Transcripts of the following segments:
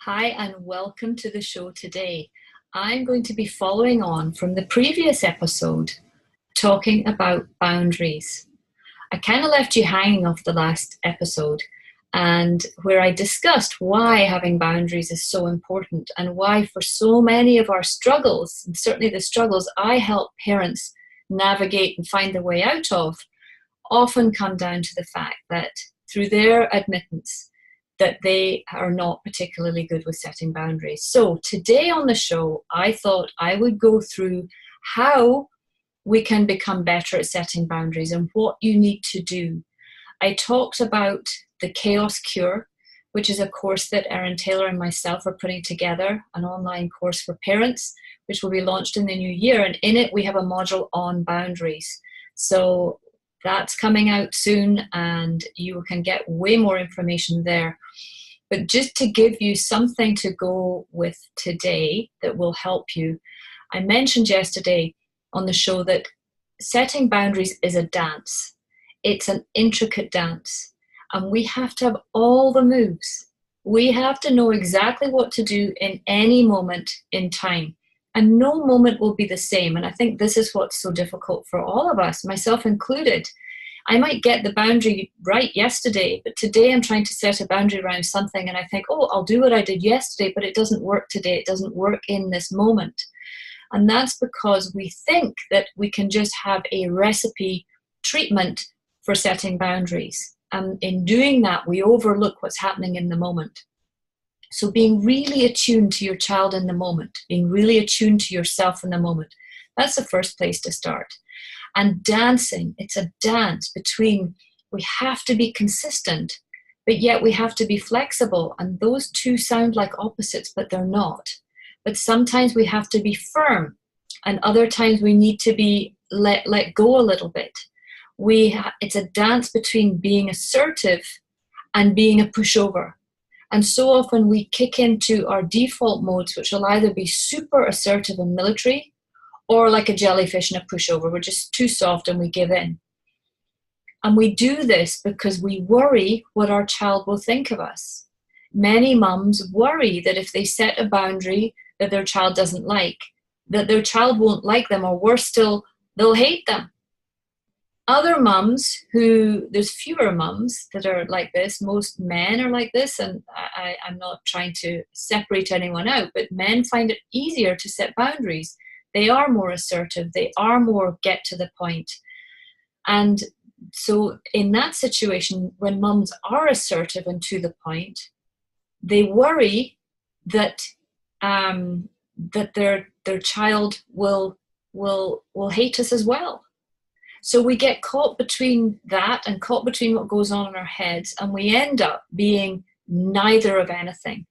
Hi, and welcome to the show today. I'm going to be following on from the previous episode talking about boundaries. I kind of left you hanging off the last episode, and where I discussed why having boundaries is so important and why, for so many of our struggles, and certainly the struggles I help parents navigate and find their way out of, often come down to the fact that through their admittance, that they are not particularly good with setting boundaries. So today on the show, I thought I would go through how we can become better at setting boundaries and what you need to do. I talked about the Chaos Cure, which is a course that Erin Taylor and myself are putting together, an online course for parents, which will be launched in the new year. And in it, we have a module on boundaries. So that's coming out soon, and you can get way more information there. But just to give you something to go with today that will help you, I mentioned yesterday on the show that setting boundaries is a dance. It's an intricate dance, and we have to have all the moves. We have to know exactly what to do in any moment in time. And no moment will be the same. And I think this is what's so difficult for all of us, myself included. I might get the boundary right yesterday, but today I'm trying to set a boundary around something and I think, oh, I'll do what I did yesterday, but it doesn't work today. It doesn't work in this moment. And that's because we think that we can just have a recipe treatment for setting boundaries. And in doing that, we overlook what's happening in the moment. So being really attuned to your child in the moment, being really attuned to yourself in the moment, that's the first place to start. And dancing, it's a dance between, we have to be consistent, but yet we have to be flexible. And those two sound like opposites, but they're not. But sometimes we have to be firm, and other times we need to be let go a little bit. It's a dance between being assertive and being a pushover. And so often we kick into our default modes, which will either be super assertive and military or like a jellyfish and a pushover. We're just too soft and we give in. And we do this because we worry what our child will think of us. Many mums worry that if they set a boundary that their child doesn't like, that their child won't like them, or worse still, they'll hate them. Other mums there's fewer mums that are like this. Most men are like this, and I'm not trying to separate anyone out, but men find it easier to set boundaries. They are more assertive. They are more get to the point. And so in that situation, when mums are assertive and to the point, they worry that that their child will hate us as well. So we get caught between that and caught between what goes on in our heads, and we end up being neither of anything.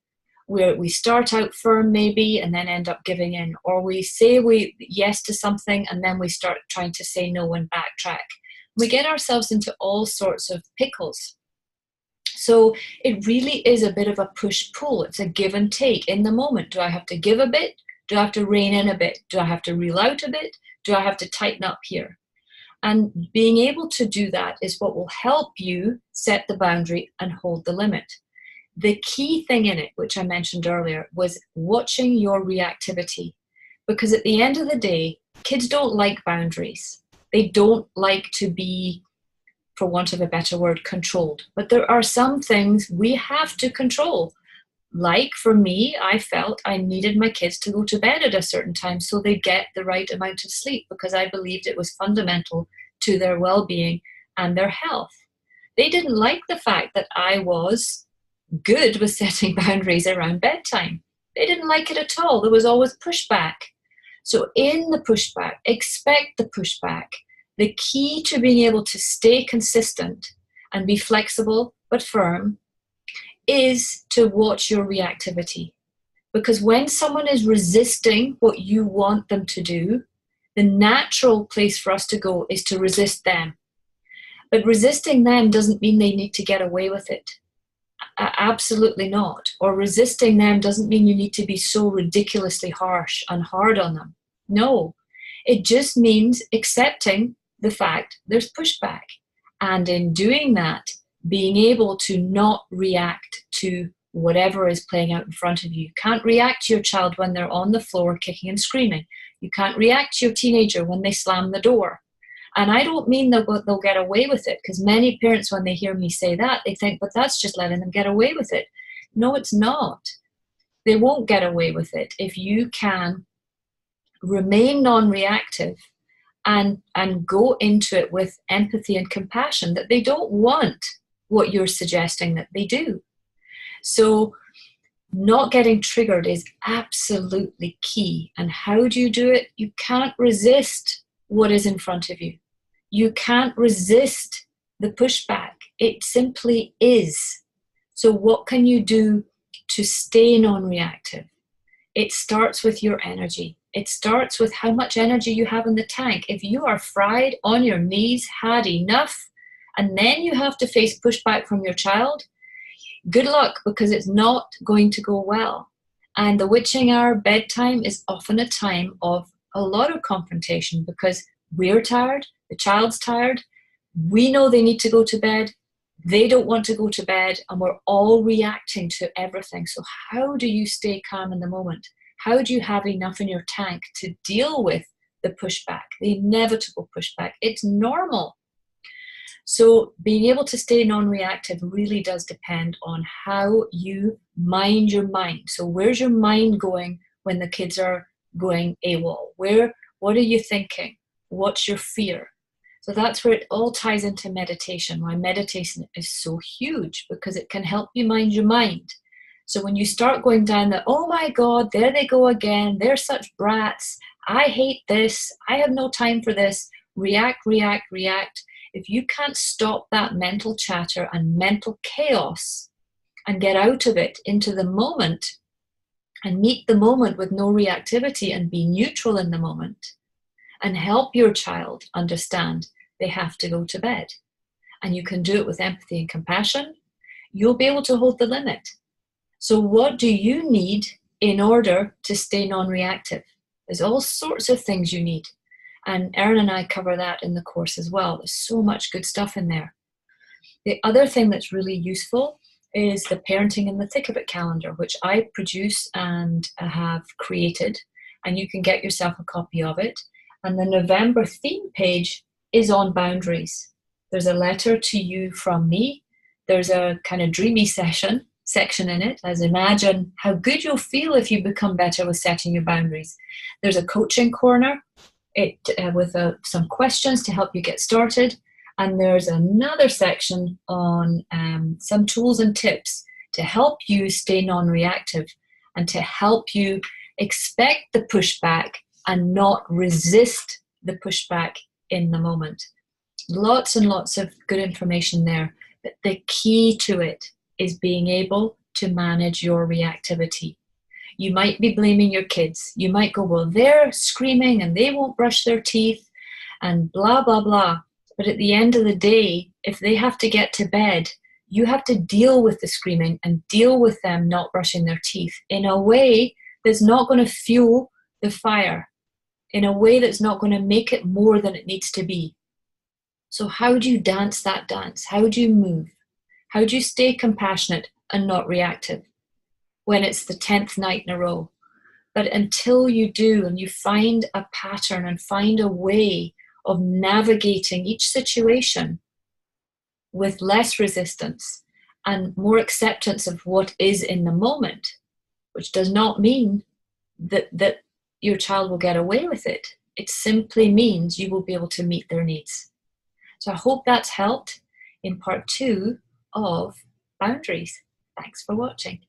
We start out firm maybe and then end up giving in, or we say yes to something and then we start trying to say no and backtrack. We get ourselves into all sorts of pickles. So it really is a bit of a push-pull. It's a give and take in the moment. Do I have to give a bit? Do I have to rein in a bit? Do I have to reel out a bit? Do I have to tighten up here? And being able to do that is what will help you set the boundary and hold the limit. The key thing in it, which I mentioned earlier, was watching your reactivity. Because at the end of the day, kids don't like boundaries. They don't like to be, for want of a better word, controlled. But there are some things we have to control. Like for me, I felt I needed my kids to go to bed at a certain time so they get the right amount of sleep, because I believed it was fundamental to their well-being and their health. They didn't like the fact that I was good with setting boundaries around bedtime. They didn't like it at all. There was always pushback. So in the pushback, expect the pushback. The key to being able to stay consistent and be flexible but firm is to watch your reactivity. Because when someone is resisting what you want them to do, the natural place for us to go is to resist them. But resisting them doesn't mean they need to get away with it. Absolutely not. Or resisting them doesn't mean you need to be so ridiculously harsh and hard on them. No, it just means accepting the fact there's pushback. And in doing that, being able to not react to whatever is playing out in front of you. You can't react to your child when they're on the floor kicking and screaming. You can't react to your teenager when they slam the door. And I don't mean they'll get away with it, because many parents, when they hear me say that, they think, but that's just letting them get away with it. No, it's not. They won't get away with it if you can remain non-reactive and go into it with empathy and compassion, that they don't want what you're suggesting that they do. So not getting triggered is absolutely key. And how do you do it? You can't resist what is in front of you. You can't resist the pushback. It simply is. So what can you do to stay non-reactive? It starts with your energy. It starts with how much energy you have in the tank. If you are fried on your knees, had enough, and then you have to face pushback from your child, good luck, because it's not going to go well. And the witching hour, bedtime, is often a time of a lot of confrontation, because we're tired, the child's tired, we know they need to go to bed, they don't want to go to bed, and we're all reacting to everything. So how do you stay calm in the moment? How do you have enough in your tank to deal with the pushback, the inevitable pushback? It's normal. So being able to stay non-reactive really does depend on how you mind your mind. So where's your mind going when the kids are going AWOL? What are you thinking? What's your fear? So that's where it all ties into meditation. Why meditation is so huge, because it can help you mind your mind. So when you start going down the, oh my God, there they go again, they're such brats, I hate this, I have no time for this, react. If you can't stop that mental chatter and mental chaos and get out of it into the moment and meet the moment with no reactivity and be neutral in the moment and help your child understand they have to go to bed, and you can do it with empathy and compassion, you'll be able to hold the limit. So what do you need in order to stay non-reactive? There's all sorts of things you need. And Erin and I cover that in the course as well. There's so much good stuff in there. The other thing that's really useful is the Parenting in the Thick of It calendar, which I produce and have created. And you can get yourself a copy of it. And the November theme page is on boundaries. There's a letter to you from me. There's a kind of dreamy section in it, as imagine how good you'll feel if you become better with setting your boundaries. There's a coaching corner with some questions to help you get started. And there's another section on some tools and tips to help you stay non-reactive and to help you expect the pushback and not resist the pushback in the moment. Lots and lots of good information there. But the key to it is being able to manage your reactivity. You might be blaming your kids. You might go, well, they're screaming and they won't brush their teeth and blah, blah, blah. But at the end of the day, if they have to get to bed, you have to deal with the screaming and deal with them not brushing their teeth in a way that's not going to fuel the fire, in a way that's not going to make it more than it needs to be. So how do you dance that dance? How do you move? How do you stay compassionate and not reactive when it's the 10th night in a row? But until you do, and you find a pattern and find a way of navigating each situation with less resistance and more acceptance of what is in the moment, which does not mean that your child will get away with it. It simply means you will be able to meet their needs. So I hope that's helped in part 2 of boundaries. Thanks for watching.